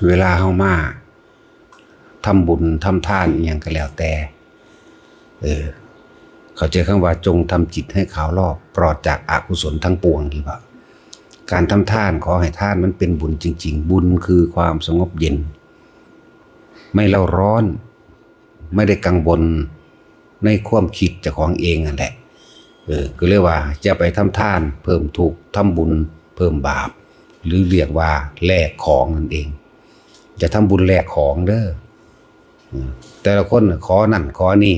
เวลาเฮามาทำบุญทำทานอหยังก็แล้วแต่เขาใจคำว่าจงทำจิตให้ขาวรอบปลอดจากอกุศลทั้งปวงหรือเปล่าการทำทานขอให้ทานมันเป็นบุญจริงๆบุญคือความสงบเย็นไม่เล่าร้อนไม่ได้กังวลในความคิดเจ้าของเองนั่นแหละก็เรียกว่าจะไปทำทานเพิ่มทุกข์ทำบุญเพิ่มบาปหรือเรียกว่าแลกของนั่นเองจะทำบุญแลกของเด้อแต่ละคนขอนั่นขอนี่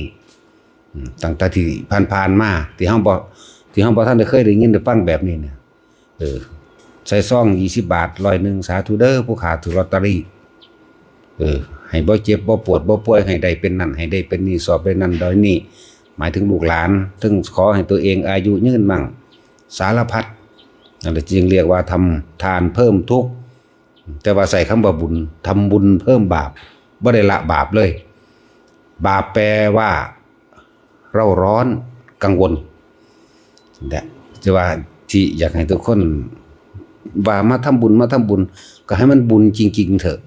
ตั้งแต่ที่ผ่านมาที่ห้องบ่ท่านได้เคยได้ยินได้ฟังแบบนี้เนี่ยใส่ซอง20 บาท100สาธุเด้อผู้ขาถือลอตเตอรี่ให้บ่เจ็บบ่ปวดบ่ป่วยให้ได้เป็นนั่นให้ได้เป็นนี่สอบได้นั่นได้นี่หมายถึงลูกหลานถึงขอให้ตัวเองอายุยืนมั่งสารพัดนั่นจึงเรียกว่าทำทานเพิ่มทุกข์แต่ว่าใส่คำว่าบุญทำบุญเพิ่มบาปบ่ได้ละบาปเลยบาปแปลว่าเร่าร้อนกังวลเนี่ยจะว่าที่อยากให้ทุกคนว่ามาทำบุญก็ให้มันบุญจริงๆเถอะ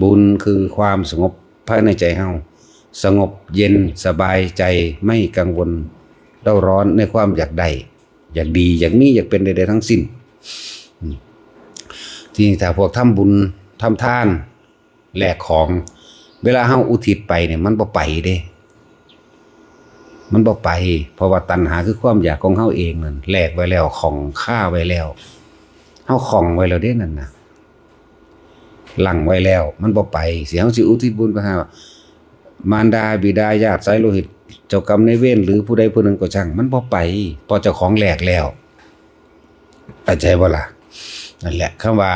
บุญคือความสงบภายในใจเฮาสงบเย็นสบายใจไม่กังวลเร่าร้อนในความอยากได้อยากดีอยากมีอยากเป็นใดๆทั้งสิ้นที่ถ้าพวกทำบุญทำทานแลกของเวลาเฮาอุทิศไปเนี่ยมันบ่ไปเด้มันบ่ไปเพราะว่าตัณหาคือความอยากของเฮาเองนั่นแลกไว้แล้วของค่าไว้แล้วเฮาของไว้แล้วเด้นั่นน่ะหลังไว้แล้วมันบ่ไปเสียเฮาสิอุทิศบุญไปหามารดาบิดาญาติสายโลหิตเจ้ากรรมนายเวรหรือผู้ใดผู้หนึ่งก็ช่างมันบ่ไปพอเจ้าของแลกแล้วเข้าใจบ่ล่ะนั่นแหละคำว่า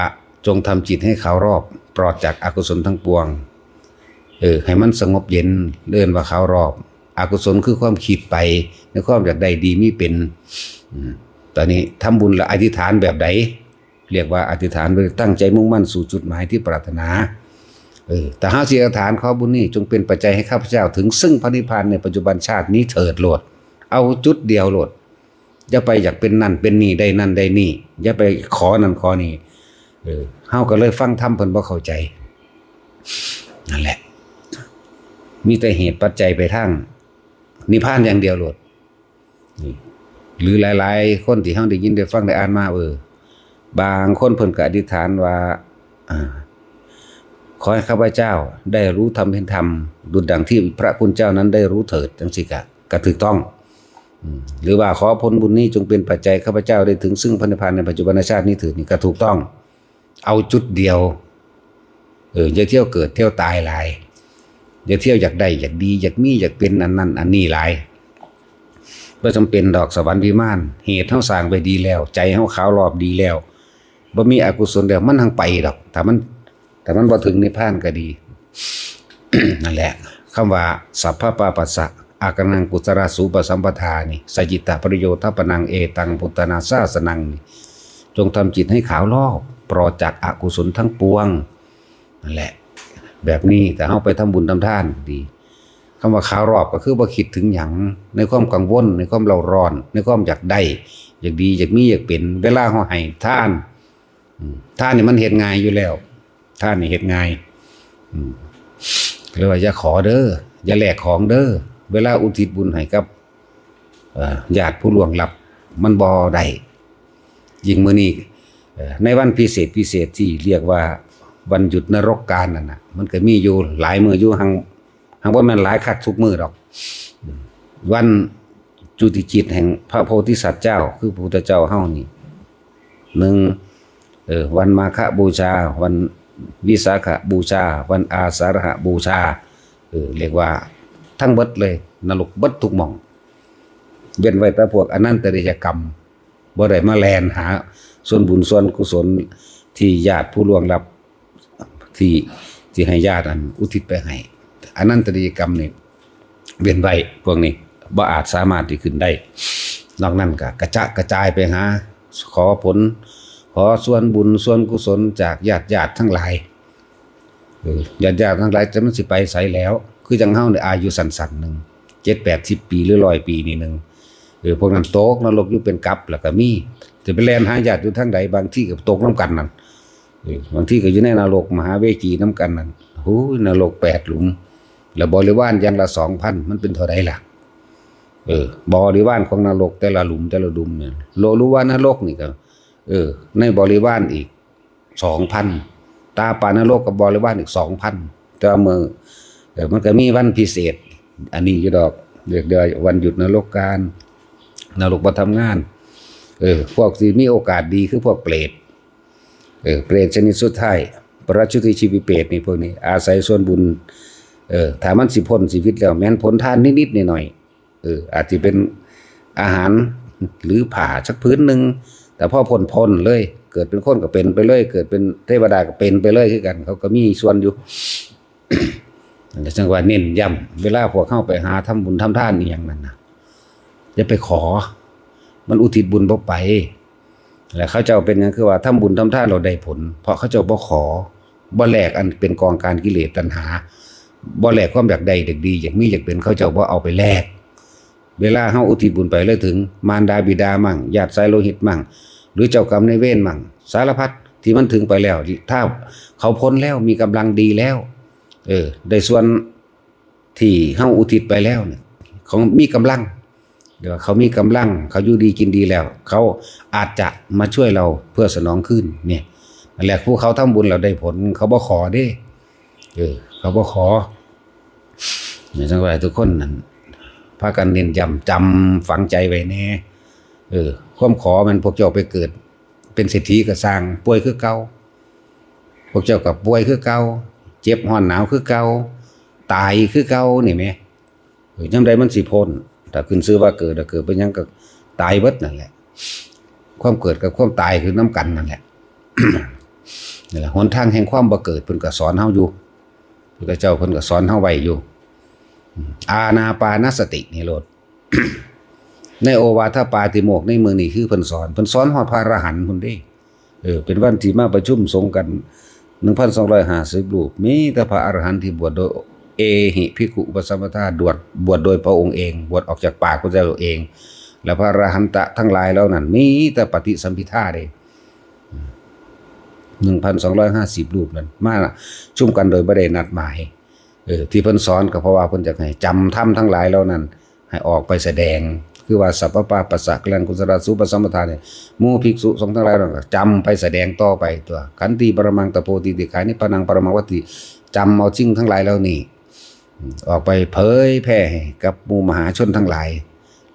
จงทำจิตให้ขาวรอบปลอดจากอกุศลทั้งปวงให้มันสงบเย็นเดินว่าขาวรอบอกุศลคือความคิดไปในความอยากได้ดีมีเป็นตอนนี้ทำบุญและอธิษฐานแบบใดเรียกว่าอธิษฐานโดยตั้งใจมุ่งมั่นสู่จุดหมายที่ปรารถนาแต่หาสิอธิษฐานขอบุญนี้จงเป็นปัจจัยให้ข้าพเจ้าถึงซึ่งพระนิพพานในปัจจุบันชาตินี้เถิดโลดเอาจุดเดียวโลดอย่าไปอยากเป็นนั่นเป็นนี่ได้นั่นได้นี่อย่าไปขอนั่นขอนี่เฮาก็เลยฟังธรรมเพิ่นบ่เข้าใจนั่นแหละมีแต่เหตุปัจจัยไปทางนิพพานอย่างเดียวโลดหรือหลายๆคนที่เฮาได้ยินได้ฟังได้อ่านมาบางคนเพิ่นก็อธิษฐานว่าขอให้ข้าพเจ้าได้รู้ธรรมเห็นธรรมดุจดังที่พระคุณเจ้านั้นได้รู้เถิดจังซี่ก็ถูกต้องหรือว่าขอผลบุญนี้จงเป็นปัจจัยข้าพเจ้าได้ถึงซึ่งพระนิพพานในปัจจุบันชาตินี้เถิดนี่ก็ถูกต้องเอาจุดเดียวอย่าเที่ยวเกิดเที่ยวตายหลายอย่าเที่ยวอยากได้อยากดีอยากมีอยากเป็นอันนั้นอันนี้หลายบ่จำเป็นดอกสวรรค์วิมานเหตุเฮาสร้างไปดีแล้วใจเฮาขาวรอบดีแล้วบ่มีอกุศลแล้วมันทางไปดอกถ้ามันบ่ถึงนิพพานก็ดี นั่นแหละคำว่าสัพพะปาปัสสะอากนังกุศลสูปสัมปทานี่สัจจิตะปริโยทัปปนังเอตังพุทธนาสาสนังนี่จงทำจิตให้ขาวรอบปลอดจากอกุศลทั้งปวงนั่นแหละแบบนี้แต่เฮาไปทำบุญทำทานดีคำว่าขาวรอบก็คือบ่คิดถึงหยังในความกังวลในความเร่าร้อนในความอยากได้อยากดีอยากมีอยากเป็นเวลาเฮาให้ทานนี่มันเฮ็ดง่ายอยู่แล้วทานนี่เฮ็ดง่ายเรียกว่าอย่าขอเด้ออย่าแลกของเด้อเวลาอุทิศบุญให้กับญาติผู้ล่วงลับมันบ่ได้ยิ่งมื้อนี้ในวันพิเศษที่เรียกว่าวันหยุดนรกกาลนั่นน่ะมันก็มีอยู่หลายมื้ออยู่หังบ่แม่นหลายคักทุกมื้อดอกวันจุติจิตแห่งพระโพธิสัตว์เจ้าคือพระพุทธเจ้าเฮานี่วันมาฆบูชาวันวิสาขบูชาวันอาสาฬหบูชาเรียกว่าทั้งเบิดเลยนรกเบิดทุกหม่องเว้นไว้แต่พวกอนันตริยกรรมบ่ได้มาแลนหาส่วนบุญส่วนกุศลที่ญาติผู้ล่วงลับที่ให้ญาติอันอุทิศไปให้อนันตริยกรรมนี่เว้นไว้พวกนี้บ่อาจสามารถที่ขึ้นได้นอกนั้นก็กระจายไปหาขอผลขอส่วนบุญส่วนกุศลจากญาติทั้งหลายญาติทั้งหลายจะมันสิไปไสแล้วคือจังเฮาเนี่ยอายุสั้นๆนึง7-80 ปีหรือ100 ปีนี่นึงพวกนั้นตกนรกอยู่เป็นกับแล้วก็มีจะไปแล่นหาญาติอยู่ทางใดบางที่ก็ตกนำกันนั่น บางทีก็อยู่ในนรกมหาเวจีน้ำกันนั่นโอ้ยนรก8 หลุมแล้วบริวารอย่างละ 2,000 มันเป็นเท่าไรล่ะบริวารของนรกแต่ละหลุมเนี่ยโลรู้ว่านรกนี่ก็ในบริวารอีก 2,000 ตาปานรกกับบริวารอีก 2,000 แต่เมื่อมันก็มีวันพิเศษอันนี้อยู่ดอกเรียกได้วันหยุดนรกการนรกบ่ทำงานพวกที่มีโอกาสดีคือพวกเปรตเปรตชนิดสุดท้ายปรชุติชีวิเปรตนี่พวกนี้อาศัยส่วนบุญถ้ามันสิพ้นชีวิตแล้วแม้นผลทานนิดๆหน่อยๆอาจจะเป็นอาหารหรือผ่าสักพื้นหนึ่งแต่พอพ้นเลยเกิดเป็นคนก็เป็นไปเลยเกิดเป็นเทวดาก็เป็นไปเลยคือกันเขาก็มีส่วนอยู่ จังว่าเน้นย้ำเวลาพวกเข้าไปหาทำบุญทำทานอีหยังนั่นนะอย่าไปขอมันอุทิศบุญบ่ไปแล้วเขาเจ้าเป็นหยังคือว่าทำบุญทำทานเราได้ผลเพราะเขาเจ้าบ่ขอบ่แลกอันเป็นกองการกิเลสตัณหาบ่แลกความอยากได้อยากดีอยากมีอยากเป็นเขาเจ้าบ่เอาไปแลกเวลาเฮาอุทิศบุญไปเลยถึงมารดาบิดามั่งญาติสายโลหิตมั่งหรือเจ้ากรรมนายเวรมั่งสารพัดที่มันถึงไปแล้วถ้าเขาพ้นแล้วมีกำลังดีแล้วได้ส่วนที่เฮาอุทิศไปแล้วเนี่ยเขามีกำลังเดี๋ยวเขามีกำลังเขาอยู่ดีกินดีแล้วเขาอาจจะมาช่วยเราเพื่อสนองขึ้นเนี่ยนั่นแหละผู้เขาทำบุญเราได้ผลเขาบ่ขอเด้เขาบ่ขอเนี่ยจังว่าทุกคนนั่นพากันเน้นย้ำจำฝังใจไว้แน่ความขอมันพวกเจ้าไปเกิดเป็นเศรษฐีก็สร้างป่วยคือเก่าพวกเจ้ากับป่วยคือเก่าเจ็บร้อนหนาวคือเก่าตายคือเก่านี่แหมยามใดมันสิพ้นถ้าขึ้นชื่อว่าเกิดแล้วเกิดไปยังก็ตายเบิดนั่นแหละความเกิดกับความตายคือน้ำกันนั่นแหละนี่แหละหนทางแห่งความบ่เกิดเพิ่นก็สอนเฮาอยู่พระเจ้าเพิ่นก็สอนเฮาไว้อยู่อานาปานสตินี่โลด ในโอวาทปาติโมกข์ในมื้อนี้คือเพิ่นสอนฮอดพระอรหันต์พุ่นเด้เป็นวันที่มาประชุมสงฆ์กัน 1,250 รูปมีแต่พระอรหันต์ที่บวชโดยเอหิภิกขุอุปสัมปทาบวชโดยพระองค์เองบวชออกจากปากพระเจ้าเองและพระอรหันตะทั้งหลายแล้วนั้นมีแต่ปฏิสัมภิทาเด้ 1,250 รูปนั้นมาชุมกันโดยบ่ได้นัดหมายที่เพิ่นสอนก็เพราะว่าเพิ่นจะให้จำธรรมทั้งหลายแล้วนั้นให้ออกไปแสดงคือว่าสัพพปาปัสสะกัลยัญกุศลสุปสัมปทาเนี่ยหมู่ภิกษุสงฆ์ทั้งหลายก็จำไปแสดงต่อไปตัวขันติปรมังตโพธิติขานิพพานังปรมังวัตติจำเอาสิ่งทั้งหลายแล้วนี่ออกไปเผยแพร่ให้กับหมู่มหาชนทั้งหลาย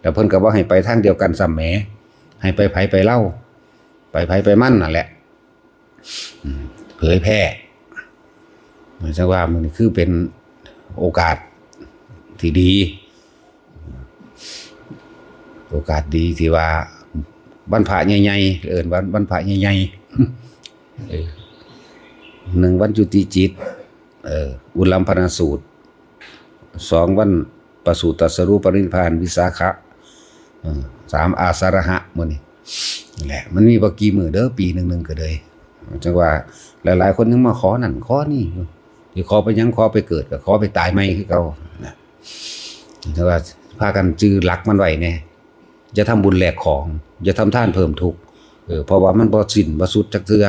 แล้วเพิ่นก็บ่ให้ไปทางเดียวกันซ้ำแหมให้ไปไผไปเล่าไปไผไปมั่นนั่นแหละเผยแพร่จังว่ามันคือเป็นโอกาสที่ดีโอกาสดีที่ว่าวันพระใหญ่ๆวันพระใหญ่ๆ1วันจุติจิตอุลัมพนสูตร2วันประสูติตรัสรู้ปรินิพพานวิสาขะ3อาสาฬหะมื้อนี้นั่นแหละมันมีบ่กี่มื้อเด้อปีนึงก็เลยจังว่าหลายๆคนยังมาขอนั่นขอนี่ที่ขอไปยังขอไปเกิดก็ขอไปตายใหม่คือเก่านะแต่ว่าพากันจื้อหลักมันไว้แน่อย่าทำบุญแลกของอย่าทำทานเพิ่มทุกข์เพราะว่ามันบ่สิ้นบ่สุดจักเทื่อ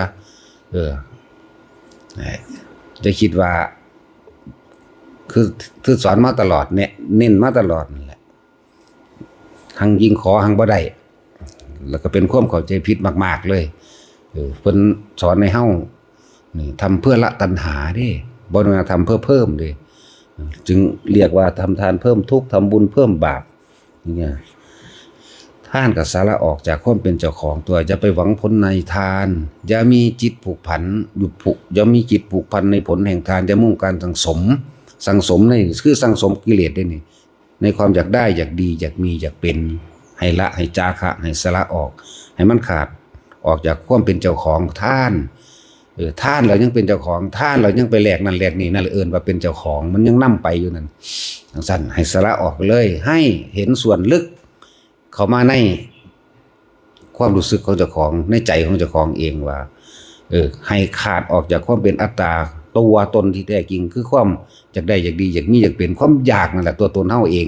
จะคิดว่าคือสอนมาตลอดเนี่ยเน้นมาตลอดนั่นแหละหังยิ่งขอหังบ่ได้แล้วก็เป็นความเข้าใจผิดมากๆเลยเพิ่นสอนให้เฮานี่ทำเพื่อละตัณหาเด้บ่ได้ทำเพื่อเพิ่มเด้จึงเรียกว่าทำทานเพิ่มทุกข์ทำบุญเพิ่มบาปเนี่ยท่านกับสาระออกจากความเป็นเจ้าของตัวอย่าไปหวังผลในทานอย่ามีจิตผูกพันอย่ามีจิตผูกพันในผลแห่งทานอย่ามุ่งการสังสมในคือสังสมกิเลสได้นี่ในความอยากได้อยากดีอยากมีอยากเป็นให้ละให้จาคะให้สละออกให้มันขาดออกจากความเป็นเจ้าของท่านท่านเรายังเป็นเจ้าของท่านเรายังไปแลกนั่นแลกนี่นั่นเอิ้นว่าเป็นเจ้าของมันยังนำไปอยู่นั่นจังซั่นให้สละออกเลยให้เห็นส่วนลึกเข้ามาในความรู้สึกของเจ้าของในใจของเจ้าของเองว่าให้ขาดออกจากความเป็นอัตตาตัวตนที่แท้จริงคือความอยากได้อยากดีอยากมีอยากเป็นความอยากนั่นแหละตัวตนเฮาเอง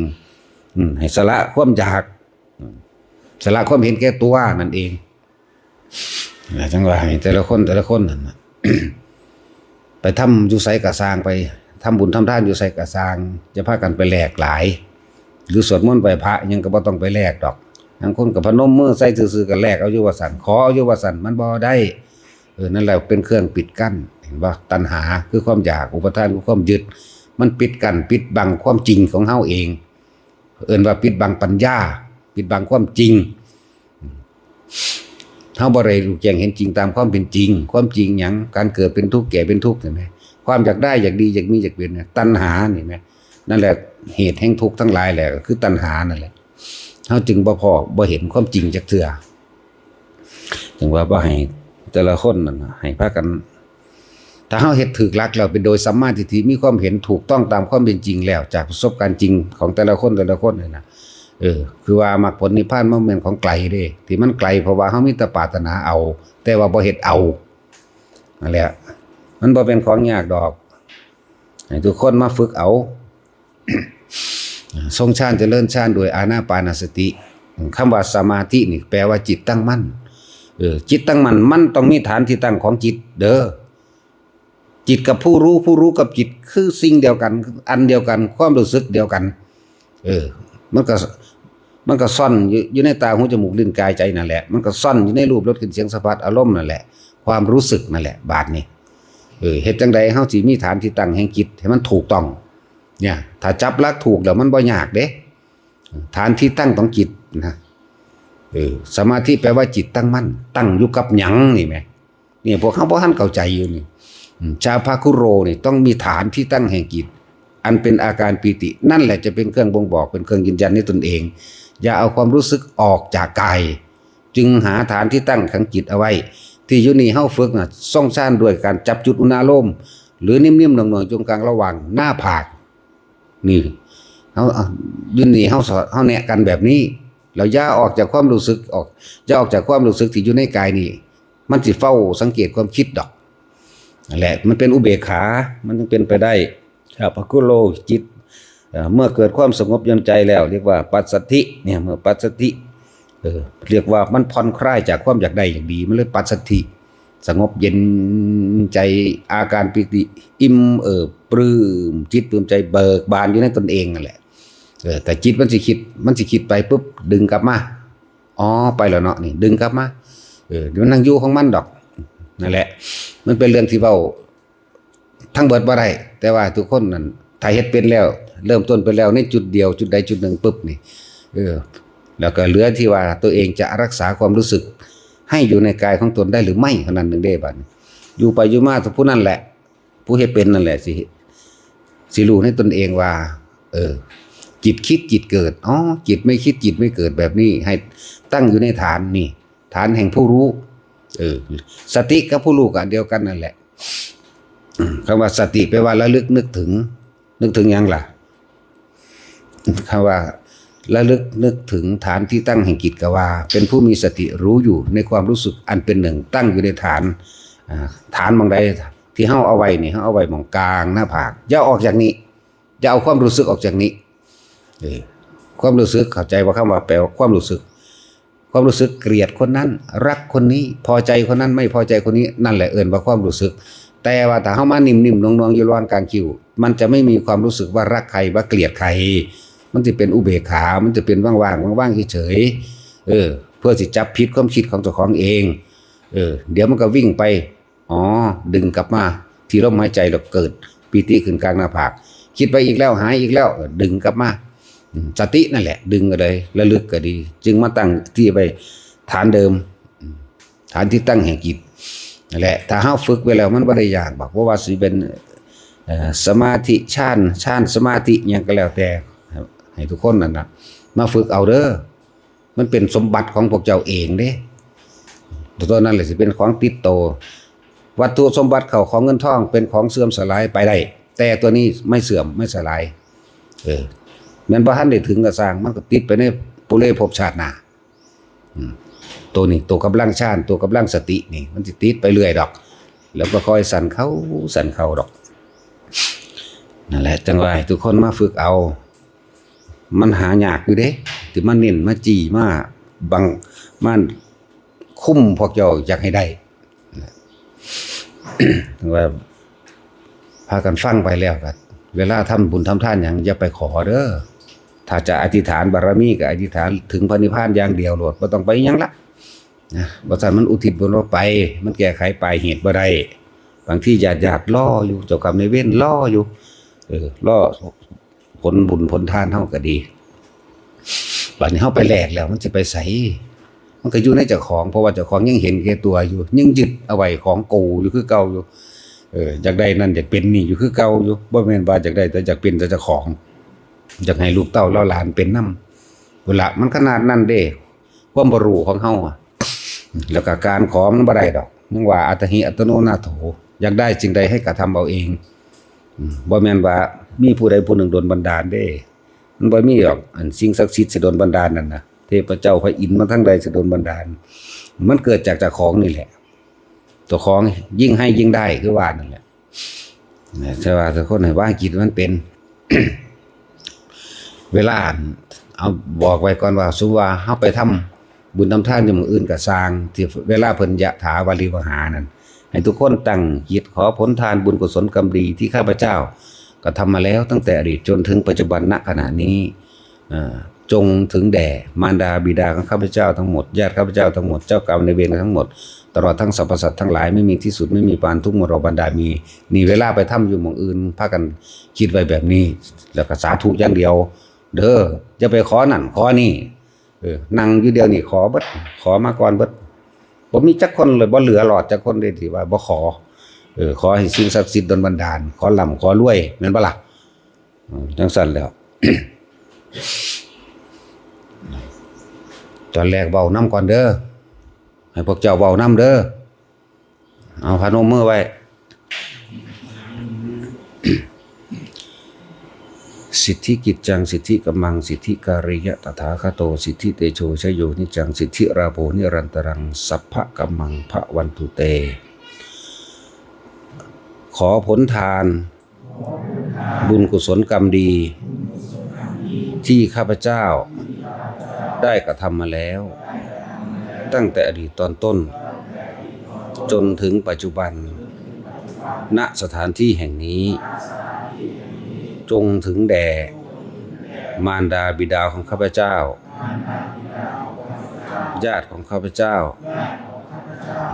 ให้สละความอยากสละความเห็นแก่ตัวนั่นเองจังว่าให้แต่ละคนนั่นน่ะ ไปทำอยู่ไสกะสร้างไปทำบุญทำทานอยู่ไสกะสร้างจะพากันไปแลกหลายหรือสวดมนต์ไหว้พระยังก็บ่ต้องไปแลกดอกบางคนก็พนมมือใส่ซื่อๆก็แลกเอาอยู่ว่าสั่นขอเอาอยู่ว่าสั่นมันบ่ได้นั่นแหละเป็นเครื่องปิดกั้นเห็นบ่ตัณหาคือความอยากอุปทานคือความยึดมันปิดกั้นปิดบังความจริงของเฮาเองเอิ้นว่าปิดบังปัญญาปิดบังความจริงเฮาบ่ได้รู้แจ้งเห็นจริงตามความเป็นจริงความจริงหยังการเกิดเป็นทุกข์แก่เป็นทุกข์เห็นมั้ยความอยากได้อยากดีอยากมีอยากเป็นตัณหานี่แม่นั่นแหละเหตุแห่งทุกข์ทั้งหลายแหละคือตัณหานั่นแหละเฮาจึงบ่เห็นความจริงจักเทื่อจึงว่าบ่ให้แต่ละคนนั่นให้พากันถ้าเฮาเฮ็ดถูกหลักแล้วเป็นโดยสัมมาทิฏฐิมีความเห็นถูกต้องตามความเป็นจริงแล้วจากประสบการณ์จริงของแต่ละคนนี่นะคือว่ามรรคผลนิพพานมันเป็นของไกลเด้ที่มันไกลเพราะว่าเฮามีแต่ปรารถนาเอาแต่ว่าบ่เฮ็ดเอานั่นแหละมันบ่เป็นของยากดอกให้ทุกคนมาฝึกเอาทรงฌานเจริญฌานโดยอานาปานสติคำว่าสมาธินี่แปลว่าจิตตั้งมั่นจิตตั้งมั่นมันต้องมีฐานที่ตั้งของจิตเด้อจิตกับผู้รู้กับจิตคือสิ่งเดียวกันอันเดียวกันความรู้สึกเดียวกันมันก็ซ่อนอยู่ในตาหูจมูกลิ้นกายใจนั่นแหละมันก็ซ่อนอยู่ในรูปรสกลิ่นเสียงสัมผัสอารมณ์นั่นแหละความรู้สึกนั่นแหละบาดนี้เฮ็ดจังใดเฮาสิมีฐานที่ตั้งแห่งจิตให้มันถูกต้องเนี่ยถ้าจับหลักถูกแล้วมันบ่ยากเด้ฐานที่ตั้งของจิตนะสมาธิแปลว่าจิตตั้งมั่นตั้งอยู่กับหยังนี่แหมนี่พวกเขาบ่ทันเข้าใจอยู่นี่ชาภาคุโรนี่ต้องมีฐานที่ตั้งแห่งจิตอันเป็นอาการปีตินั่นแหละจะเป็นเครื่องบ่งบอกเป็นเครื่องยืนยันในตนเองอย่าเอาความรู้สึกออกจากกายจึงหาฐานที่ตั้งของจิตเอาไว้ที่อยู่นี่เฮาฝึกทรงฌานด้วยการจับจุดอุณาโลมหรือนิ่มๆหน่วงๆจงกลางระหว่างหน้าผากนี่เฮาอยู่นี่เฮาสอนเฮาแนะกันแบบนี้แล้วอย่าออกจากความรู้สึกจะออกจากความรู้สึกที่อยู่ในกายนี่มันสิเฝ้าสังเกตความคิดดอกนั่นแหละมันเป็นอุเบกขามันจึงเป็นไปได้ครับภคุโรจิตเมื่อเกิดความสงบเย็นใจแล้วเรียกว่าปัสสัทธิเนี่ยเมื่อปัสสัทธิเรียกว่ามันผ่อนคลายจากความอยากได้อย่างดีมันเลยปัสสัทธิสงบเย็นใจอาการปิติอิ่มปลื้มจิตปลื้มใจเบิกบานอยู่ในตนเองนั่นแหละแต่จิตมันสิคิดไปปุ๊บดึงกลับมาอ๋อไปแล้วเนาะนี่ดึงกลับมาเดี๋ยวมันนั่งอยู่ของมันดอกนั่นแหละมันเป็นเรื่องที่เว้าทั้งเบิดบ่ได้แต่ว่าทุกคนนั่นถ้าเฮ็ดเป็นแล้วเริ่มต้นไปแล้วในจุดเดียวจุดใดจุดหนึ่งปุ๊บนี่แล้วก็เหลือที่ว่าตัวเองจะรักษาความรู้สึกให้อยู่ในกายของตนได้หรือไม่เท่านั้นนึงเด้บัดอยู่ไปอยู่มาผู้นั้นแหละผู้เฮ็ดเป็นนั่นแหละสิรู้ในตนเองว่าจิตคิดจิตเกิดอ๋อจิตไม่คิดจิตไม่เกิดแบบนี้ให้ตั้งอยู่ในฐานนี่ฐานแห่งผู้รู้สติกับผู้รู้กันเดียวกันนั่นแหละคำว่าสติแปลว่าระลึกนึกถึงยังล่ะคำว่าระลึกนึกถึงฐานที่ตั้งแห่งจิตก็ว่าเป็นผู้มีสติรู้อยู่ในความรู้สึกอันเป็นหนึ่งตั้งอยู่ในฐานบางใดที่เฮาเอาไว้นี่เฮาเอาไว้มองกลางหน้าผากอย่าออกจากนี้อย่าเอาความรู้สึกออกจากนี้ความรู้สึกเข้าใจว่าคำว่าแปลว่าความรู้สึกเกลียดคนนั้นรักคนนี้พอใจคนนั้นไม่พอใจคนนี้นั่นแหละเอิ้นว่าความรู้สึกแต่ว่าถ้าเฮามานิ่มๆนวลๆอยู่ระหว่างกลางคิ้วมันจะไม่มีความรู้สึกว่ารักใครว่าเกลียดใครมันจะเป็นอุเบกขามันจะเป็นว่างๆเฉยๆเพื่อสิจับผิดความคิดของเจ้าของเองเดี๋ยวมันก็วิ่งไปอ๋อดึงกลับมาที่ลมหายใจแล้วเกิดปีติขึ้นกลางหน้าผากคิดไปอีกแล้วหายอีกแล้วดึงกลับมาสตินั่นแหละดึงก็เลยระลึกก็ดีจึงมาตั้งที่ไปฐานเดิมฐานที่ตั้งแห่งจิตนั่นแหละถ้าเฮาฝึกไว้แล้วมันบ่ได้ยากบอกว่าสิเป็นสมาธิฌานสมาธิหยังก็แล้วแต่ให้ทุกคนนั่นน่ะมาฝึกเอาเด้อมันเป็นสมบัติของพวกเจ้าเองเด้ตัวนั้นแหละสิเป็นของติดโตวัตถุสมบัติเขาของเงินทองเป็นของเสื่อมสลายไปได้แต่ตัวนี้ไม่เสื่อมไม่สลายแม้นบ่ทันได้ถึงก็สร้างมันก็ติดไปในปุเรภพชาติหน้าตัวนี้ตัวกำลังฌานตัวกำลังสตินี่มันสิติดไปเรื่อยดอกแล้วก็ค่อยสั่นเข้าดอกนั่นแหละจังว่าทุกคนมาฝึกเอามันหายากอยู่เด้ที่มันเน้นมาจี้มาบังมันคุ้มพวกเจ้าอยากให้ได้ ว่าพากันฟังไปแล้วก็เวลาทำบุญทำทานหยังอย่าไปขอเด้อถ้าจะอธิษฐานบารมีก็อธิษฐานถึงพระนิพพานอย่างเดียวโลดบ่ต้องไปหยังละนะบ่ซั่นมันอุทิศบุญบ่ไปมันแก้ไขปลายเหตุบ่ได้บางทีญาติรออยู่เจ้ากรรมนายเวรรออยู่รอผลบุญผลทานเฮาก็ดีบัดนี้เฮาไปแลกแล้วมันสิไปไสมันก็อยู่ในเจ้าของเพราะว่าเจ้าของยังเห็นแก่ตัวอยู่ยังยึดเอาไว้ของกูอยู่คือเก่าอยู่อยากได้นั่นอยากเป็นนี่อยู่คือเก่าอยู่บ่แม่นว่าอยากได้แต่อยากเป็นแต่เจ้าของอยากให้ลูกเต้าหลานเป็นนำพุ่นล่ะมันขนาดนั้นเด้ความบ่รู้ของเฮาแล้วก็การขอมันบ่ได้ดอกยังว่าอัตหิอัตโนนาโถอยากได้สิ่งใดให้กระทำเอาเองบ่แม่นว่ามีผู้ใดผู้หนึ่งโดนบันดาลเด้มันบ่มีหรอกอันสิ่งศักดิ์สิทธิ์สิโดนบันดาลนั่นน่ะเทพเจ้าพระอินทร์มาทั้งใดสิโดนบันดาลมันเกิดจากเจ้าของนี่แหละตัวของยิ่งให้ยิ่งได้คือว่านั่นแหละใช่ว่าทุกคนให้ว่าจิตมันเป็น เวลาเอาบอกไว้ก่อนว่าสุว่าเฮาไปทำบุญทำทานอย่างอื่นก็สร้างที่เวลาเพิ่นยะถาวาริวหานั่นให้ทุกคนตั้งจิตขอผลทานบุญกุศลกรรมดีที่ข้าพเจ้าก็ทำมาแล้วตั้งแต่อดีตจนถึงปัจจุบันณขณะนี้จงถึงแด่มารดาบิดาของข้าพเจ้าทั้งหมดญาติข้าพเจ้าทั้งหมดเจ้ากรรมนายเวรทั้งหมดตลอดทั้งสรรพสัตว์ทั้งหลายไม่มีที่สุดไม่มีปานทุกข์มรบรรดามีนี่เวลาไปทำอยู่หม่องอื่นพากันคิดไว้แบบนี้แล้วก็สาธุอย่างเดียวเด้ออย่าไปขอนั่นขอนี่นั่งอยู่เดียวนี่ขอเบิดขอมาก่อนเบิดบ่มีจักคนเลยบ่เหลือหลอดจักคนเลยที่ว่าบ่ขอขอให้สิ่งศักดิ์สิทธิ์ดลบันดาลขอร่ำขอรวยแม่นบ่ล่ะจังซั่นแล้ว ตอนแรกเว้านำก่อนเด้อให้พวกเจ้าเว้านำเด้อเอาพนมมือไว้ สิทธิกิจจังสิทธิกัมมังสิทธิการิยะตถาคโตสิทธิเตโชชโยนิจังสิทธิราโภนิรันตรังสัพพะกัมมังภวันตุเตขอผลทานบุญกุศลกรรมดีที่ข้าพเจ้าได้กระทำมาแล้วตั้งแต่อดีตตอนต้นจนถึงปัจจุบันณสถานที่แห่งนี้จงถึงแด่มารดาบิดาของข้าพเจ้าญาติของข้าพเจ้า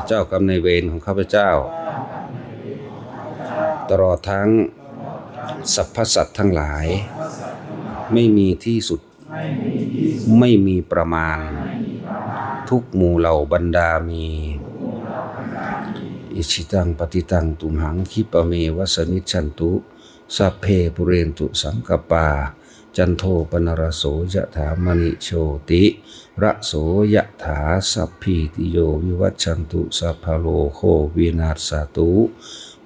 เจ้ากรรมนายเวรของข้าพเจ้าตลอดทั้งสรรพสัตว์ทั้งหลายไม่มีที่สุดไม่มีประมาณทุกหมู่เหล่าบรรดามีอิชิตังปฏิตังตุมหังคิปะเมวะสนิจฉันตุสัพเพปุเรนตุสังกปาจันโทปนรโสยะถามณิโชติระโสยะถาสัพพิติโยวิวัชชันตุสัพพโลโควินาศสตุ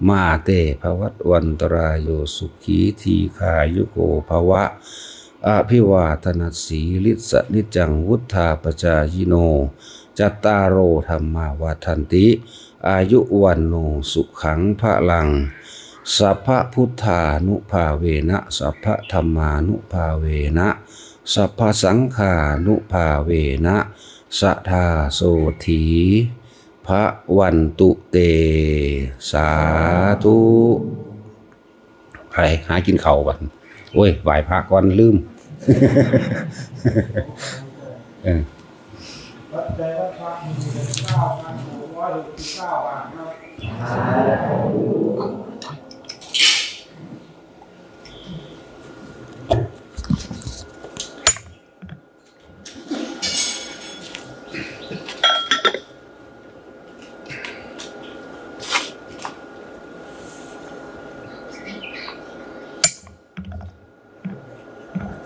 มาเตภวัตวันตรายโยสุขีทีขายุโกภวะอภิวาทนาสีลิสนิจังวุธาปจายโนจัตตารโอธรรมาวาทันติอายุวันโนสุขังพลังสัพพะพุทธานุภาเวนะสัพพะธัมมานุภาเวนะสัพพะสังฆานุภาเวนะสัทธาโสถีพระวันตุเตสาธุใครหากินข้าวกันโอ้ยไหว้พระก่อนลืมปัจจัยวัดพระมี9,669 บาทครับ